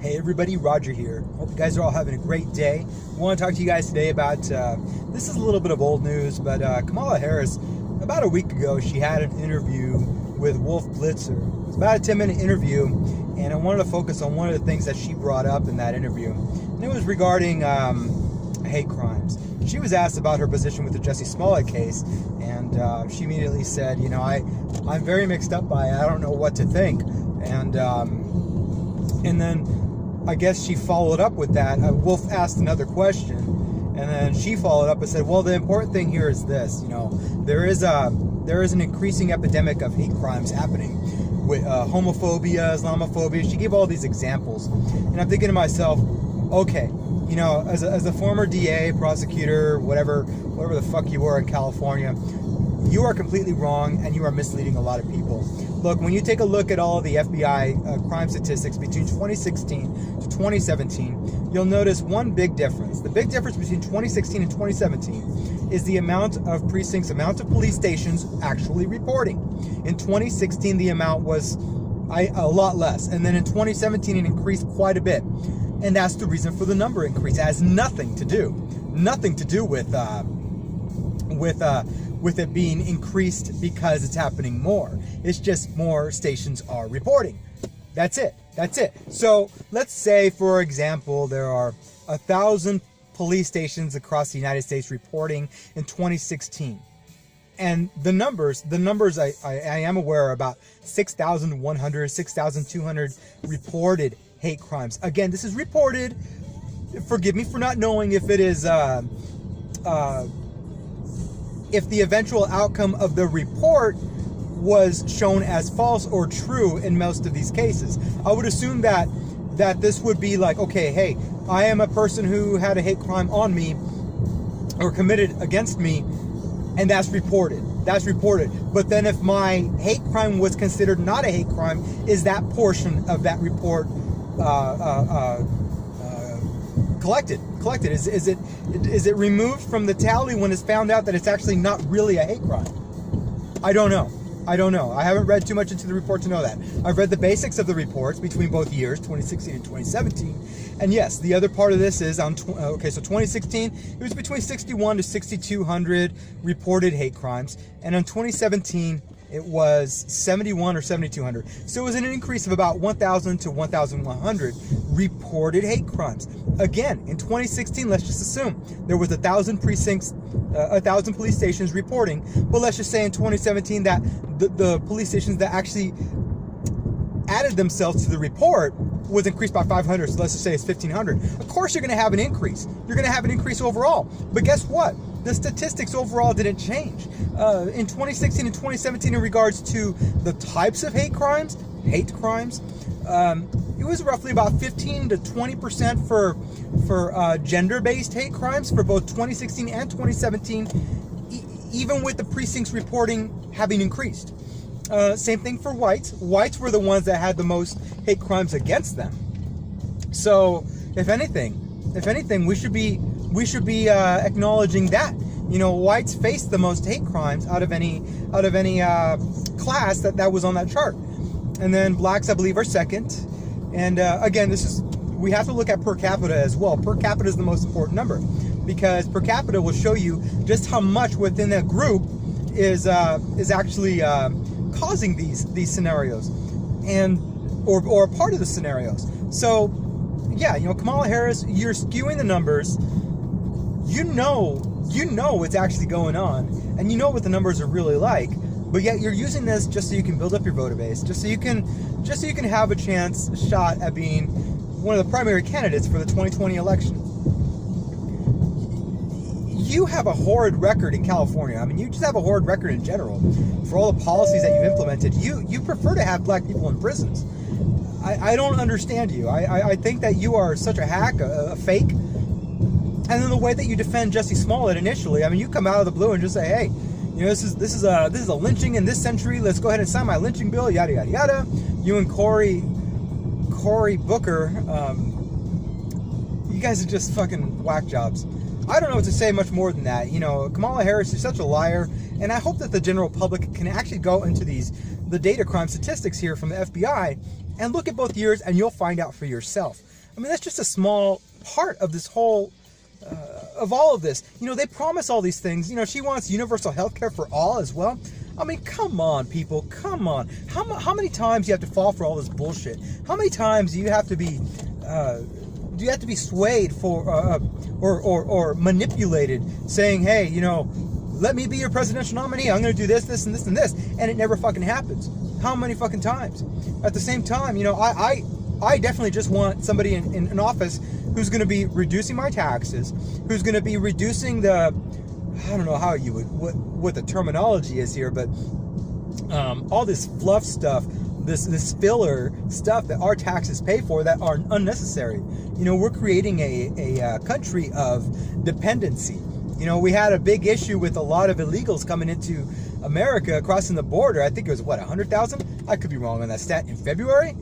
Hey everybody, Roger here. Hope you guys are all having a great day. I want to talk to you guys today about, this is a little bit of old news, but Kamala Harris, about a week ago, she had an interview with Wolf Blitzer. It's about a 10-minute interview, and I wanted to focus on one of the things that she brought up in that interview. And it was regarding hate crimes. She was asked about her position with the Jussie Smollett case, and she immediately said, you know, I'm very mixed up by it. I don't know what to think. And then I guess she followed up with that. Wolf asked another question, and then she followed up and said, well, the important thing here is this, you know, there is an increasing epidemic of hate crimes happening with homophobia, Islamophobia. She gave all these examples, and I'm thinking to myself, okay, you know, as a former DA, prosecutor, whatever the fuck you were in California, you are completely wrong, and you are misleading a lot of people. Look, when you take a look at all of the FBI crime statistics between 2016 to 2017, you'll notice one big difference. The big difference between 2016 and 2017 is the amount of precincts, amount of police stations actually reporting. In 2016, the amount was a lot less, and then in 2017, it increased quite a bit. And that's the reason for the number increase. It has nothing to do with it being increased because it's happening more. It's just more stations are reporting. That's it. So let's say, for example, there are 1,000 police stations across the United States reporting in 2016. And the numbers I am aware are about 6,100, 6,200 reported hate crimes. Again, this is reported. Forgive me for not knowing if it is if the eventual outcome of the report was shown as false or true in most of these cases. I would assume that this would be like, okay, hey, I am a person who had a hate crime on me or committed against me, and that's reported. But then if my hate crime was considered not a hate crime, is that portion of that report collected? Is it removed from the tally when it's found out that it's actually not really a hate crime? I don't know. I haven't read too much into the report to know that. I've read the basics of the reports between both years, 2016 and 2017. And yes, the other part of this is on, so 2016, it was between 61 to 6,200 reported hate crimes. And in 2017, it was 71 or 7,200. So it was an increase of about 1,000 to 1,100 reported hate crimes. Again, in 2016, let's just assume there was 1,000 precincts, 1,000 police stations reporting. But let's just say in 2017 that the police stations that actually added themselves to the report was increased by 500. So let's just say it's 1,500. Of course, you're going to have an increase. You're going to have an increase overall. But guess what? The statistics overall didn't change. In 2016 and 2017, in regards to the types of hate crimes, it was roughly about 15 to 20% for gender-based hate crimes for both 2016 and 2017, even with the precincts reporting having increased. Same thing for whites. Whites were the ones that had the most hate crimes against them. So, if anything, we should be acknowledging that. You know, whites faced the most hate crimes out of any class that was on that chart, and then blacks, I believe, are second. And again, we have to look at per capita as well. Per capita is the most important number, because per capita will show you just how much within that group is actually causing these scenarios, or a part of the scenarios. So yeah, you know, Kamala Harris, you're skewing the numbers. You know what's actually going on, and you know what the numbers are really like, but yet you're using this just so you can build up your voter base, just so you can have a shot at being one of the primary candidates for the 2020 election. You have a horrid record in California. I mean, you just have a horrid record in general for all the policies that you've implemented. You prefer to have black people in prisons. I don't understand you. I think that you are such a hack, a fake. And then the way that you defend Jussie Smollett initially, I mean, you come out of the blue and just say, hey, you know, this is a lynching in this century. Let's go ahead and sign my lynching bill. Yada yada yada. You and Cory Booker, you guys are just fucking whack jobs. I don't know what to say much more than that. You know, Kamala Harris is such a liar, and I hope that the general public can actually go into the data crime statistics here from the FBI and look at both years, and you'll find out for yourself. I mean, that's just a small part of this whole, of all of this. You know, they promise all these things. You know, she wants universal health care for all as well. I mean, come on, people, come on. How many times do you have to fall for all this bullshit? How many times do you have to be, swayed for, or manipulated, saying, hey, you know, let me be your presidential nominee. I'm going to do this, this, and this, and this. And it never fucking happens. How many fucking times? At the same time, you know, I definitely just want somebody in office who's going to be reducing my taxes, who's going to be reducing the, I don't know how you would, what the terminology is here, but all this fluff stuff, this filler stuff that our taxes pay for that are unnecessary. You know, we're creating a country of dependency. You know, we had a big issue with a lot of illegals coming into America, crossing the border. I think it was, 100,000? I could be wrong on that stat, in February?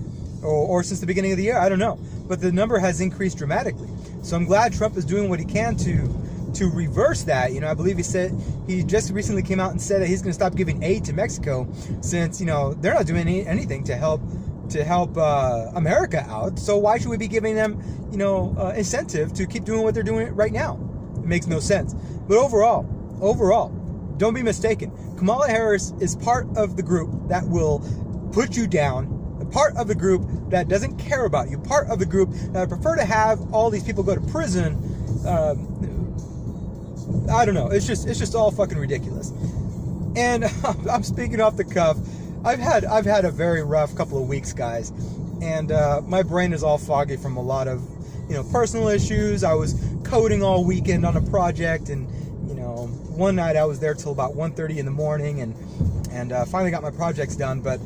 Or since the beginning of the year, I don't know. But the number has increased dramatically. So I'm glad Trump is doing what he can to reverse that. You know, I believe he just recently came out and said that he's going to stop giving aid to Mexico, since, you know, they're not doing anything to help America out. So why should we be giving them, you know, incentive to keep doing what they're doing right now? It makes no sense. But overall, don't be mistaken. Kamala Harris is part of the group that will put you down, part of the group that doesn't care about you, part of the group that prefer to have all these people go to prison. I don't know. It's just all fucking ridiculous. And I'm speaking off the cuff. I've had a very rough couple of weeks, guys, and my brain is all foggy from a lot of, you know, personal issues. I was coding all weekend on a project, and, you know, one night I was there till about 1:30 in the morning, and finally got my projects done. But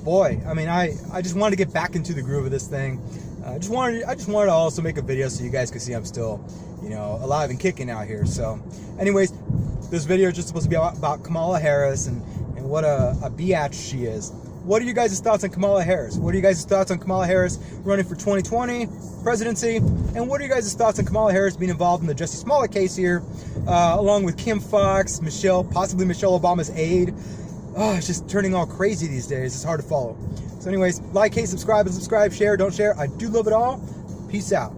boy, I mean, I just wanted to get back into the groove of this thing. I just wanted to also make a video so you guys could see I'm still, you know, alive and kicking out here. So anyways, this video is just supposed to be about Kamala Harris and what a biatch she is. What are you guys' thoughts on Kamala Harris? What are you guys' thoughts on Kamala Harris running for 2020 presidency? And what are you guys' thoughts on Kamala Harris being involved in the Jussie Smollett case here, along with Kim Foxx, possibly Michelle Obama's aide? Oh, it's just turning all crazy these days. It's hard to follow. So anyways, like, hate, subscribe, share, don't share. I do love it all. Peace out.